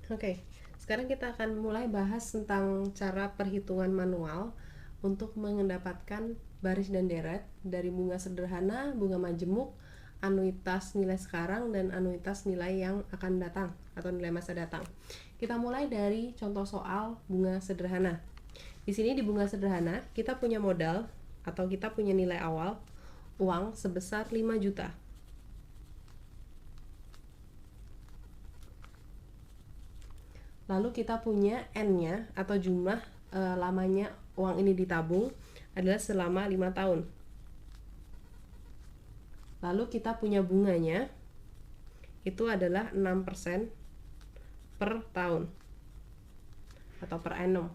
Oke, sekarang kita akan mulai bahas tentang cara perhitungan manual untuk mendapatkan baris dan deret dari bunga sederhana, bunga majemuk, anuitas nilai sekarang, dan anuitas nilai yang akan datang atau nilai masa datang. Kita mulai dari contoh soal bunga sederhana. Di sini di bunga sederhana, kita punya modal atau kita punya nilai awal uang sebesar 5 juta. Lalu kita punya N-nya atau jumlah lamanya uang ini ditabung adalah selama 5 tahun. Lalu kita punya bunganya itu adalah 6% per tahun atau per annum.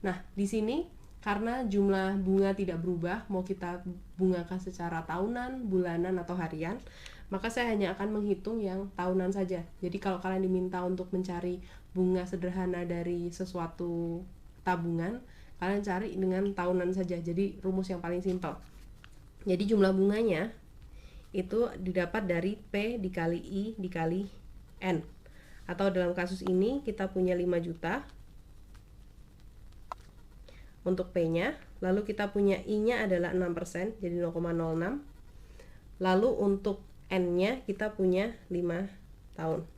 Nah, di sini karena jumlah bunga tidak berubah, mau kita bungakan secara tahunan, bulanan, atau harian, maka saya hanya akan menghitung yang tahunan saja. Jadi kalau kalian diminta untuk mencari bunga sederhana dari sesuatu tabungan, kalian cari dengan tahunan saja. Jadi rumus yang paling simpel. Jadi jumlah bunganya itu didapat dari P dikali I dikali N. Atau dalam kasus ini kita punya 5 juta untuk P-nya, lalu kita punya I-nya adalah 6%, jadi 0,06. Lalu untuk N-nya kita punya 5 tahun.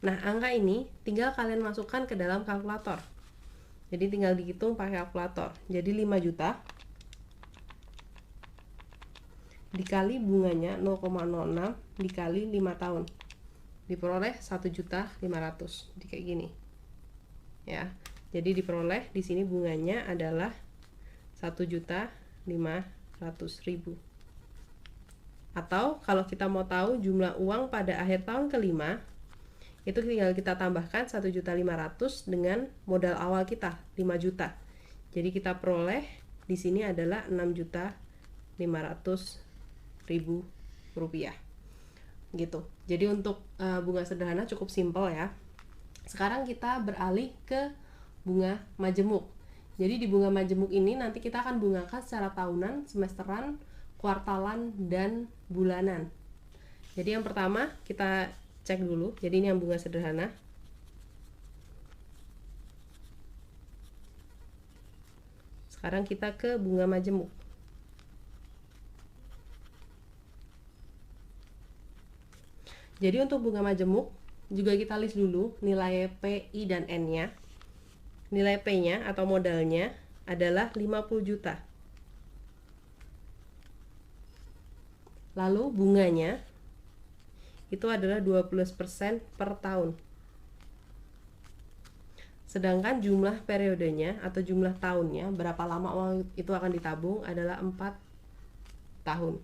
Nah, angka ini tinggal kalian masukkan ke dalam kalkulator. Jadi tinggal dihitung pakai kalkulator. Jadi 5 juta dikali bunganya 0,06 dikali 5 tahun. Diperoleh 1.500.000. Jadi kayak gini. Ya. Jadi diperoleh di sini bunganya adalah 1.500.000. Atau kalau kita mau tahu jumlah uang pada akhir tahun kelima, itu tinggal kita tambahkan 1.500.000 dengan modal awal kita 5 juta. Jadi kita peroleh di sini adalah 6.500.000 rupiah. Gitu. Jadi untuk bunga sederhana cukup simpel ya. Sekarang kita beralih ke bunga majemuk. Jadi di bunga majemuk ini nanti kita akan bungakan secara tahunan, semesteran, kuartalan, dan bulanan. Jadi yang pertama kita cek dulu. Jadi ini yang bunga sederhana. Sekarang kita ke bunga majemuk. Jadi untuk bunga majemuk juga kita list dulu nilai P, I, dan N-nya. Nilai P-nya atau modalnya adalah 50 juta. Lalu bunganya itu adalah 12% per tahun. Sedangkan jumlah periodenya atau jumlah tahunnya, berapa lama uang itu akan ditabung adalah 4 tahun.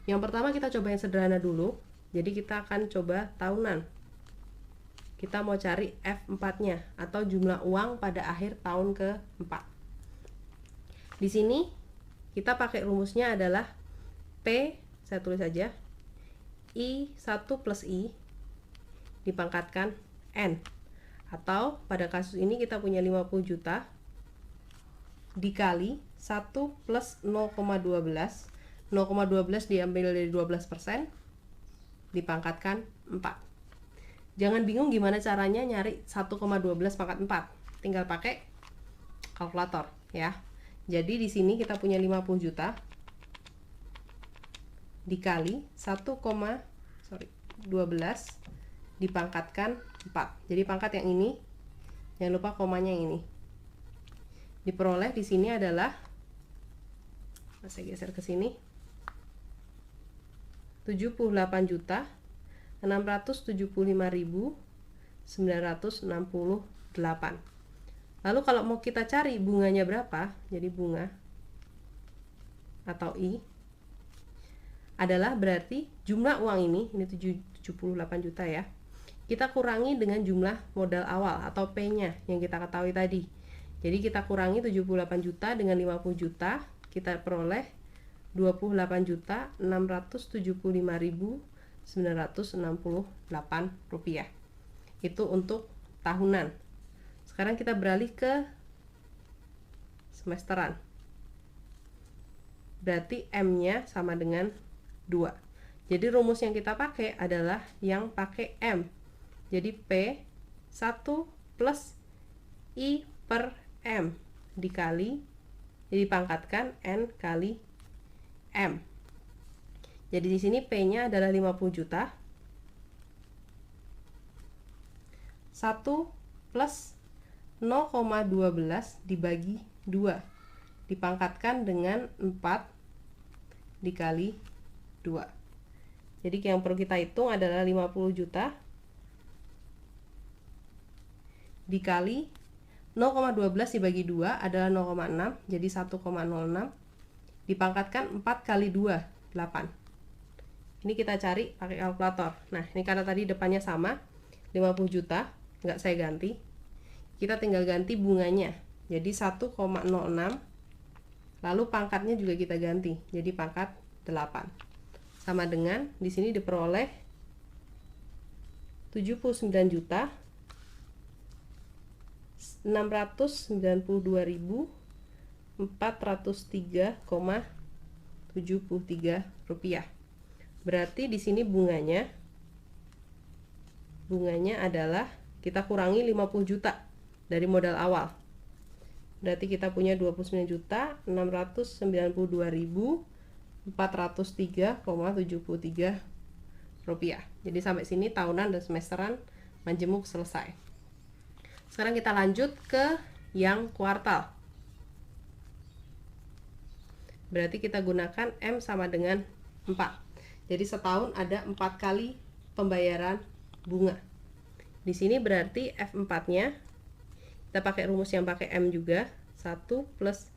Yang pertama kita coba yang sederhana dulu. Jadi kita akan coba tahunan. Kita mau cari F4-nya atau jumlah uang pada akhir tahun ke-4. Di sini kita pakai rumusnya adalah P, saya tulis saja, I1 plus I dipangkatkan N. Atau pada kasus ini kita punya 50 juta dikali 1 plus 0,12. 0,12 diambil dari 12% dipangkatkan 4. Jangan bingung gimana caranya nyari 1,12 pangkat 4. Tinggal pakai kalkulator ya. Jadi di sini kita punya 50 juta dikali 1,12 dipangkatkan 4. Jadi pangkat yang ini, jangan lupa komanya yang ini. Diperoleh di sini adalah, saya geser ke sini, 78.675.968. Lalu kalau mau kita cari bunganya berapa, jadi bunga atau I adalah berarti jumlah uang ini 78 juta ya, kita kurangi dengan jumlah modal awal atau P-nya yang kita ketahui tadi. Jadi kita kurangi 78 juta dengan 50 juta, kita peroleh 28.675.968 rupiah. Itu untuk tahunan. Sekarang kita beralih ke semesteran. Berarti M-nya sama dengan 2. Jadi rumus yang kita pakai adalah yang pakai M. Jadi P 1 plus I per M dikali, jadi dipangkatkan N kali M. Jadi di sini P-nya adalah 50 juta. 1 plus 0,12 dibagi 2 dipangkatkan dengan 4 dikali 2. Jadi yang perlu kita hitung adalah 50 juta dikali 0,12 dibagi 2 adalah 0,6, jadi 1,06 dipangkatkan 4 kali 2, 8. Ini kita cari pakai kalkulator. Nah, ini karena tadi depannya sama, 50 juta, nggak saya ganti. Kita tinggal ganti bunganya, jadi 1,06, lalu pangkatnya juga kita ganti, jadi pangkat 8. Sama dengan, di sini diperoleh 79 juta 692.403,73 rupiah. Berarti di sini bunganya adalah kita kurangi 50 juta dari modal awal. Berarti kita punya 29.692.403,73 rupiah. Jadi sampai sini tahunan dan semesteran majemuk selesai. Sekarang kita lanjut ke yang kuartal. Berarti kita gunakan M sama dengan 4. Jadi setahun ada 4 kali pembayaran bunga. Di sini berarti F4-nya kita pakai rumus yang pakai M juga, 1 plus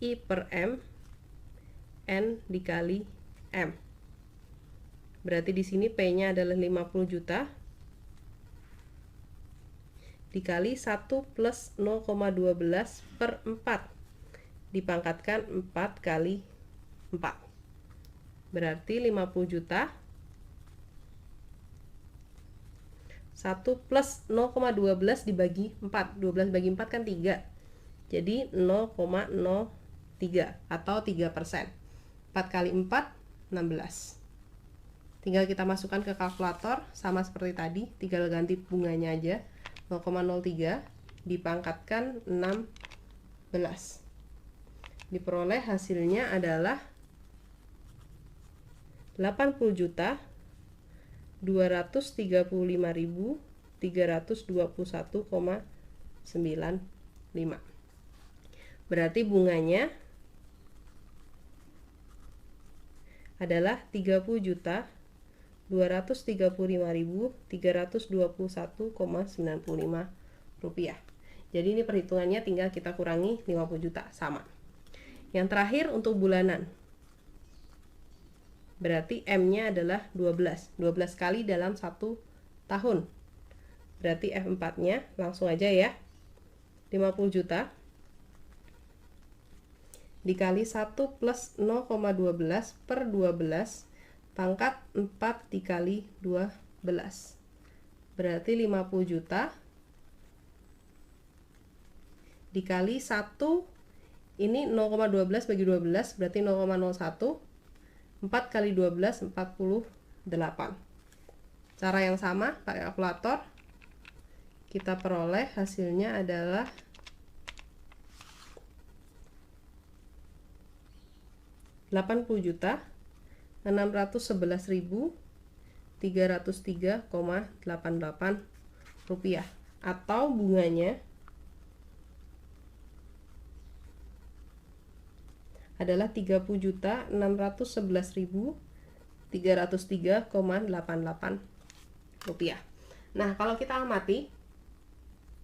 I per M N dikali M. Berarti di sini P-nya adalah 50 juta dikali 1 plus 0,12 per 4 dipangkatkan 4 kali 4. Berarti 50 juta 1 plus 0,12 dibagi 4. 12 bagi 4 kan 3. Jadi 0,03 atau 3%. 4 kali 4, 16. Tinggal kita masukkan ke kalkulator, sama seperti tadi, tinggal ganti bunganya aja. 0,03 dipangkatkan 16. Diperoleh hasilnya adalah 80 juta 235.321,95. Berarti bunganya adalah 30 juta 235.321,95 rupiah. Jadi ini perhitungannya tinggal kita kurangi 50 juta, sama. Yang terakhir untuk bulanan. Berarti M-nya adalah 12. 12 kali dalam 1 tahun. Berarti F4-nya langsung aja ya. 50 juta dikali 1 plus 0,12 per 12 pangkat 4 dikali 12. Berarti 50 juta dikali 1, ini 0,12 bagi 12 berarti 0,01. 4 kali 12, 48. Cara yang sama pakai kalkulator, kita peroleh hasilnya adalah 80 juta 611.303,88 rupiah, atau bunganya adalah 30.611.303,88 rupiah. Nah, kalau kita amati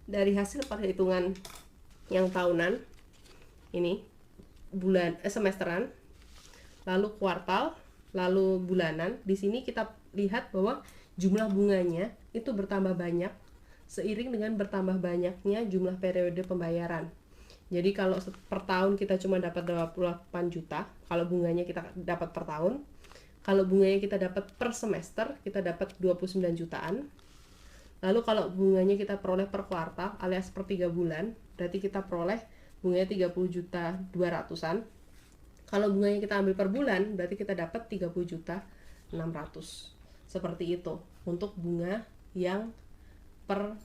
dari hasil perhitungan yang tahunan ini, semesteran, lalu kuartal, lalu bulanan, di sini kita lihat bahwa jumlah bunganya itu bertambah banyak seiring dengan bertambah banyaknya jumlah periode pembayaran. Jadi kalau per tahun kita cuma dapat 28 juta, kalau bunganya kita dapat per tahun. Kalau bunganya kita dapat per semester, kita dapat 29 jutaan. Lalu kalau bunganya kita peroleh per kuartal alias per 3 bulan, berarti kita peroleh bunganya 30 juta 200-an. Kalau bunganya kita ambil per bulan, berarti kita dapat 30 juta 600. Seperti itu untuk bunga yang per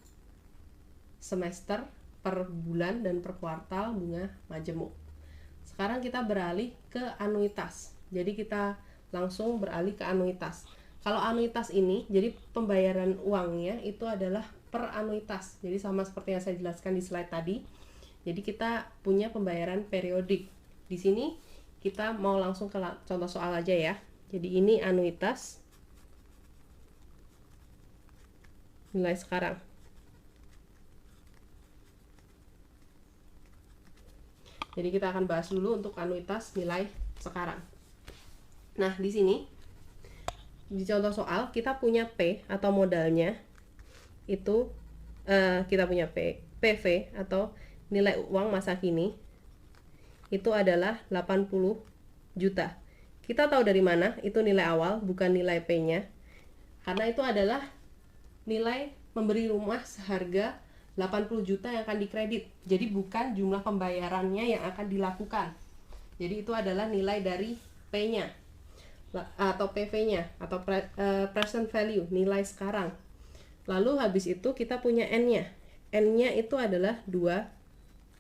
semester, per bulan, dan per kuartal bunga majemuk. Sekarang kita beralih ke anuitas. Jadi kita langsung beralih ke anuitas. Kalau anuitas ini, jadi pembayaran uangnya itu adalah per anuitas. Jadi sama seperti yang saya jelaskan di slide tadi. Jadi kita punya pembayaran periodik. Di sini kita mau langsung ke contoh soal aja ya. Jadi ini anuitas nilai sekarang. Jadi kita akan bahas dulu untuk anuitas nilai sekarang. Nah, di sini di contoh soal kita punya P atau modalnya itu kita punya PV atau nilai uang masa kini itu adalah 80 juta. Kita tahu dari mana itu nilai awal, bukan nilai P-nya. Karena itu adalah nilai memberi rumah seharga 80 juta yang akan dikredit. Jadi bukan jumlah pembayarannya yang akan dilakukan. Jadi itu adalah nilai dari P-nya atau PV-nya atau present value, nilai sekarang. Lalu habis itu kita punya N-nya. N-nya itu adalah 2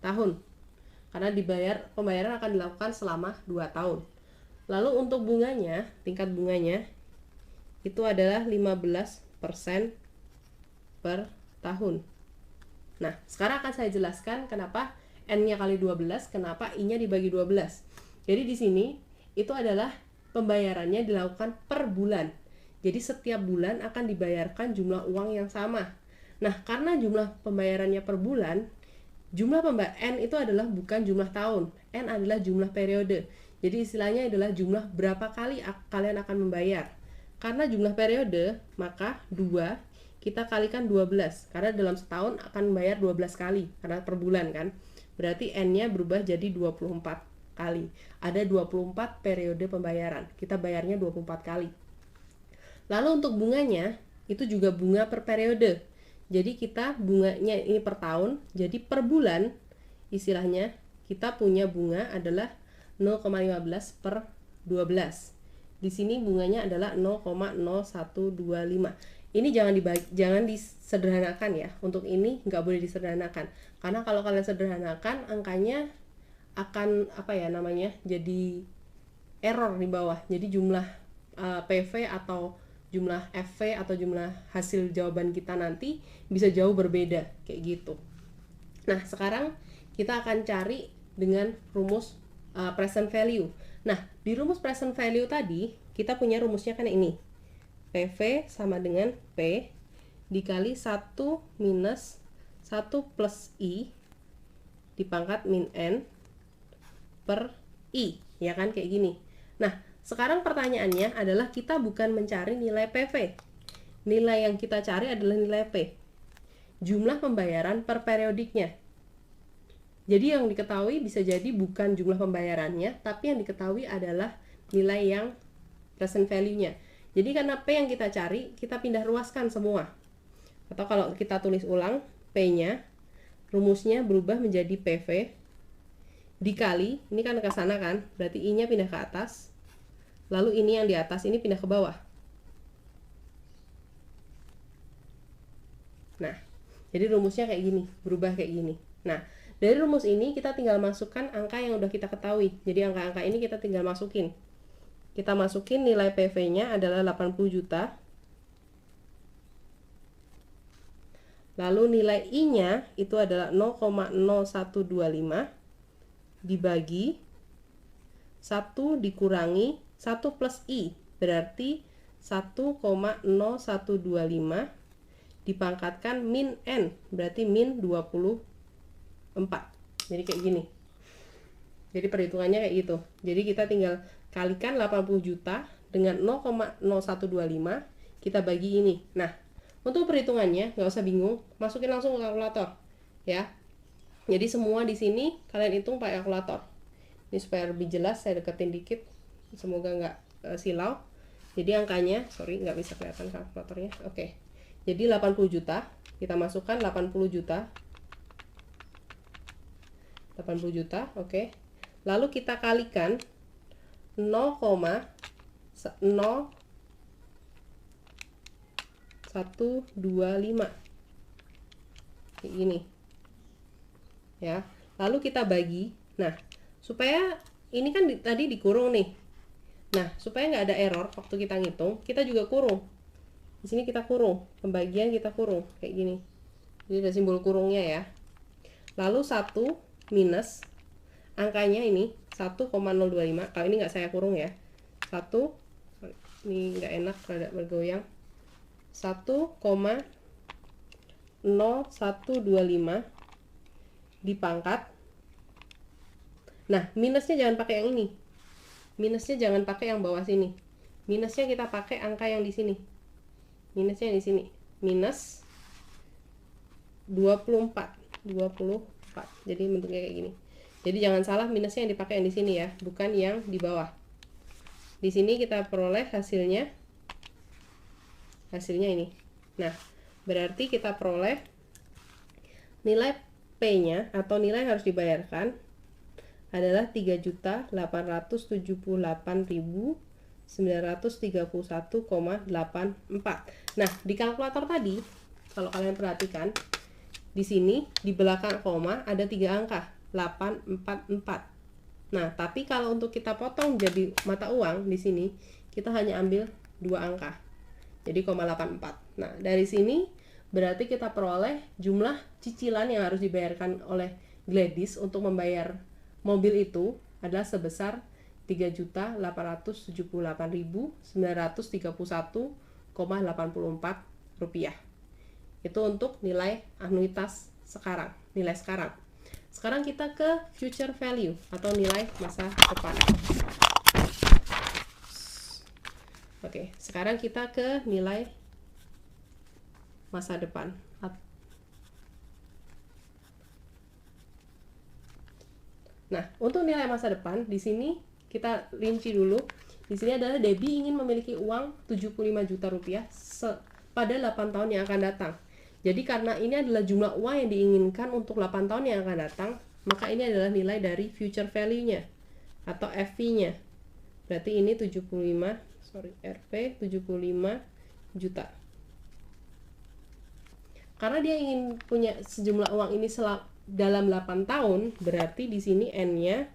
tahun. Karena pembayaran akan dilakukan selama 2 tahun. Lalu untuk bunganya, tingkat bunganya itu adalah 15% per tahun. Nah, sekarang akan saya jelaskan kenapa N-nya kali 12, kenapa I-nya dibagi 12. Jadi di sini itu adalah pembayarannya dilakukan per bulan. Jadi setiap bulan akan dibayarkan jumlah uang yang sama. Nah, karena jumlah pembayarannya per bulan, jumlah N itu adalah bukan jumlah tahun. N adalah jumlah periode. Jadi istilahnya adalah jumlah berapa kali kalian akan membayar. Karena jumlah periode, maka 2 kita kalikan 12. Karena dalam setahun akan membayar 12 kali. Karena per bulan kan. Berarti N-nya berubah jadi 24 kali. Ada 24 periode pembayaran. Kita bayarnya 24 kali. Lalu untuk bunganya, itu juga bunga per periode. Jadi kita bunganya ini per tahun, jadi per bulan istilahnya kita punya bunga adalah 0,15 per 12. Di sini bunganya adalah 0,0125. Ini jangan disederhanakan ya. Untuk ini nggak boleh disederhanakan. Karena kalau kalian sederhanakan angkanya akan jadi error di bawah. Jadi jumlah PV atau jumlah FV atau jumlah hasil jawaban kita nanti bisa jauh berbeda kayak gitu. Nah, sekarang kita akan cari dengan rumus present value. Nah, di rumus present value tadi kita punya rumusnya kan ini. PV sama dengan P dikali 1 minus 1 plus I dipangkat min N per I, ya kan kayak gini. Nah, sekarang pertanyaannya adalah kita bukan mencari nilai PV. Nilai yang kita cari adalah nilai P. Jumlah pembayaran per periodiknya. Jadi yang diketahui bisa jadi bukan jumlah pembayarannya, tapi yang diketahui adalah nilai yang present value-nya. Jadi karena P yang kita cari, kita pindah ruaskan semua. Atau kalau kita tulis ulang, P-nya, rumusnya berubah menjadi PV, dikali, ini kan ke sana kan, berarti I-nya pindah ke atas. Lalu ini yang di atas ini pindah ke bawah. Nah, jadi rumusnya kayak gini, berubah kayak gini. Nah, dari rumus ini kita tinggal masukkan angka yang udah kita ketahui. Jadi angka-angka ini kita tinggal masukin. Kita masukin nilai PV-nya adalah 80 juta. Lalu nilai I-nya itu adalah 0,0125 dibagi 1 dikurangi 1 plus I, berarti 1,0125 dipangkatkan min N, berarti min 24. Jadi kayak gini. Jadi perhitungannya kayak gitu. Jadi kita tinggal kalikan 80 juta dengan 0,0125, kita bagi ini. Nah, untuk perhitungannya nggak usah bingung, masukin langsung ke kalkulator ya. Jadi semua di sini kalian hitung pakai kalkulator. Ini supaya lebih jelas saya deketin dikit, semoga nggak silau. Jadi angkanya, nggak bisa kelihatan kalkulatornya. Oke. Jadi 80 juta, kita masukkan 80 juta. 80 juta, oke. Lalu kita kalikan 0,0125. kayak gini ya. Lalu kita bagi. Nah, supaya ini kan tadi dikurung nih. Nah, supaya nggak ada error waktu kita ngitung, kita juga kurung. Di sini kita kurung, pembagian kita kurung kayak gini. Jadi ada simbol kurungnya ya. Lalu 1 minus angkanya ini 1,025. Kalau ini nggak saya kurung ya. 1, ini nggak enak rada bergoyang. 1,0125 dipangkat. Nah, minusnya jangan pakai yang ini. Minusnya jangan pakai yang bawah sini. Minusnya kita pakai angka yang di sini. Minusnya yang di sini. Minus 24. Jadi bentuknya kayak gini. Jadi jangan salah, minusnya yang dipakai yang di sini ya, bukan yang di bawah. Di sini kita peroleh hasilnya ini. Nah, berarti kita peroleh nilai P-nya atau nilai yang harus dibayarkan adalah 3.878.931,84. Nah, di kalkulator tadi, kalau kalian perhatikan, di sini di belakang koma ada 3 angka, 844. Nah, tapi kalau untuk kita potong jadi mata uang di sini, kita hanya ambil 2 angka. Jadi 0,84. Nah, dari sini berarti kita peroleh jumlah cicilan yang harus dibayarkan oleh Gladys untuk membayar mobil itu adalah sebesar 3.878.931,84 rupiah. Itu untuk nilai anuitas sekarang, nilai sekarang. Sekarang kita ke future value atau nilai masa depan. Oke, sekarang kita ke nilai masa depan. Nah, untuk nilai masa depan di sini kita rinci dulu. Di sini adalah Debbie ingin memiliki uang 75 juta rupiah pada 8 tahun yang akan datang. Jadi karena ini adalah jumlah uang yang diinginkan untuk 8 tahun yang akan datang, maka ini adalah nilai dari future value-nya atau FV-nya. Berarti ini 75 juta. Karena dia ingin punya sejumlah uang ini dalam 8 tahun, berarti di sini N-nya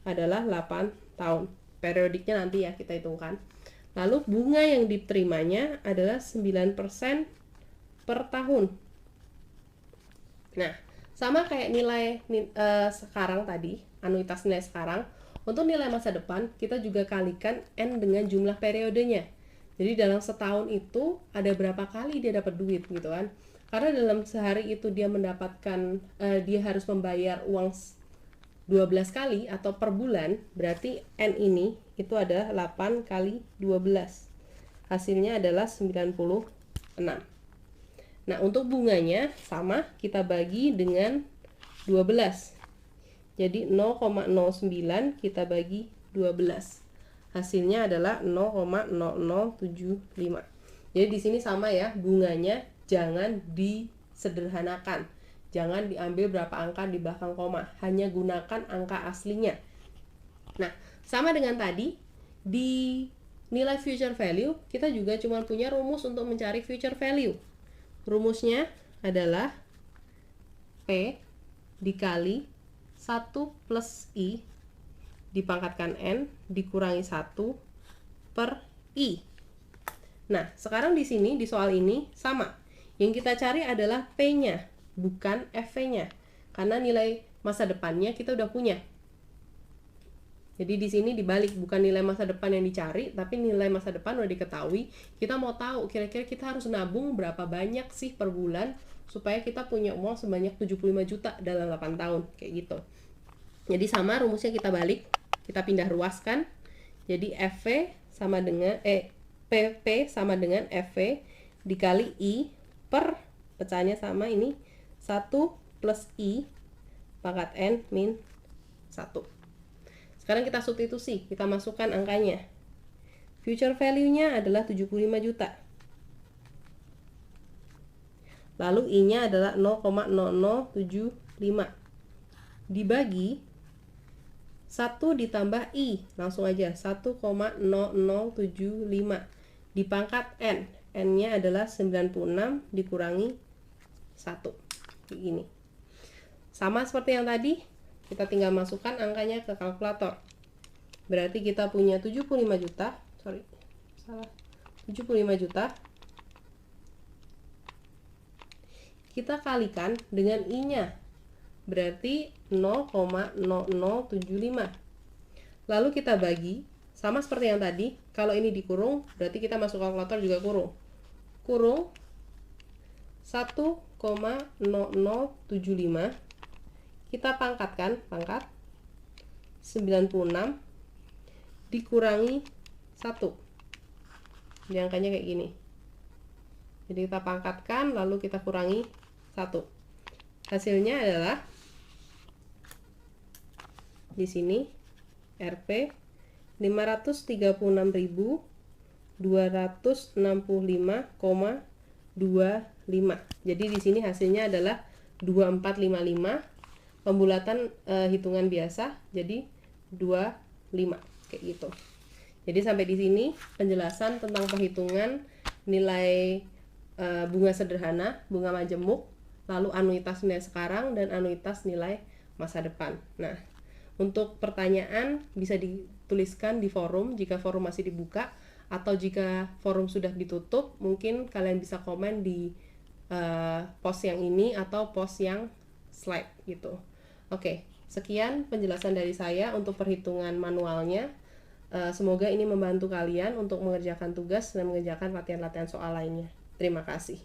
adalah 8 tahun. Periodiknya nanti ya kita hitungkan. Lalu bunga yang diterimanya adalah 9% per tahun. Nah, sama kayak nilai sekarang tadi, anuitas nilai sekarang, untuk nilai masa depan kita juga kalikan N dengan jumlah periodenya. Jadi dalam setahun itu ada berapa kali dia dapat duit gitu kan. Karena dalam sehari itu dia mendapatkan, dia harus membayar uang 12 kali atau per bulan, berarti N ini itu adalah 8 kali 12. Hasilnya adalah 96. Nah, untuk bunganya sama, kita bagi dengan 12. Jadi 0,09 kita bagi 12. Hasilnya adalah 0,0075. Jadi di sini sama ya, bunganya jangan disederhanakan. Jangan diambil berapa angka di belakang koma, hanya gunakan angka aslinya. Nah, sama dengan tadi, di nilai future value, kita juga cuma punya rumus untuk mencari future value. Rumusnya adalah P dikali 1 plus I dipangkatkan N dikurangi 1 per I. Nah, sekarang di sini, di soal ini, sama. Yang kita cari adalah P-nya, bukan FV-nya. Karena nilai masa depannya kita udah punya. Jadi di sini dibalik, bukan nilai masa depan yang dicari, tapi nilai masa depan udah diketahui. Kita mau tahu kira-kira kita harus nabung berapa banyak sih per bulan supaya kita punya uang sebanyak 75 juta dalam 8 tahun, kayak gitu. Jadi sama, rumusnya kita balik, kita pindah ruaskan. Jadi FV sama dengan PP sama dengan FV dikali I per, pecahannya sama ini, 1 plus I pangkat N min 1. Sekarang kita substitusi, kita masukkan angkanya. Future value-nya adalah 75 juta. Lalu I-nya adalah 0,0075. Dibagi 1 ditambah I, langsung aja 1,0075 dipangkat N. N-nya adalah 96 dikurangi 1. kayak gini. Sama seperti yang tadi, kita tinggal masukkan angkanya ke kalkulator. Berarti kita punya 75 juta, 75 juta. Kita kalikan dengan I-nya. Berarti 0,0075. Lalu kita bagi, sama seperti yang tadi, kalau ini dikurung, berarti kita masuk kalkulator juga kurung. Kurung 1,0075. Kita pangkatkan, pangkat 96 dikurangi 1. Jadi angkanya kayak gini. Jadi kita pangkatkan, lalu kita kurangi 1. Hasilnya adalah di sini Rp 536.265,25. Jadi di sini hasilnya adalah 2455. Pembulatan hitungan biasa, jadi 25 kayak gitu. Jadi sampai di sini penjelasan tentang perhitungan nilai bunga sederhana, bunga majemuk, lalu anuitas nilai sekarang dan anuitas nilai masa depan. Nah, untuk pertanyaan bisa dituliskan di forum jika forum masih dibuka, atau jika forum sudah ditutup, mungkin kalian bisa komen di post yang ini atau post yang slide gitu. Oke, sekian penjelasan dari saya untuk perhitungan manualnya. Semoga ini membantu kalian untuk mengerjakan tugas dan mengerjakan latihan-latihan soal lainnya. Terima kasih.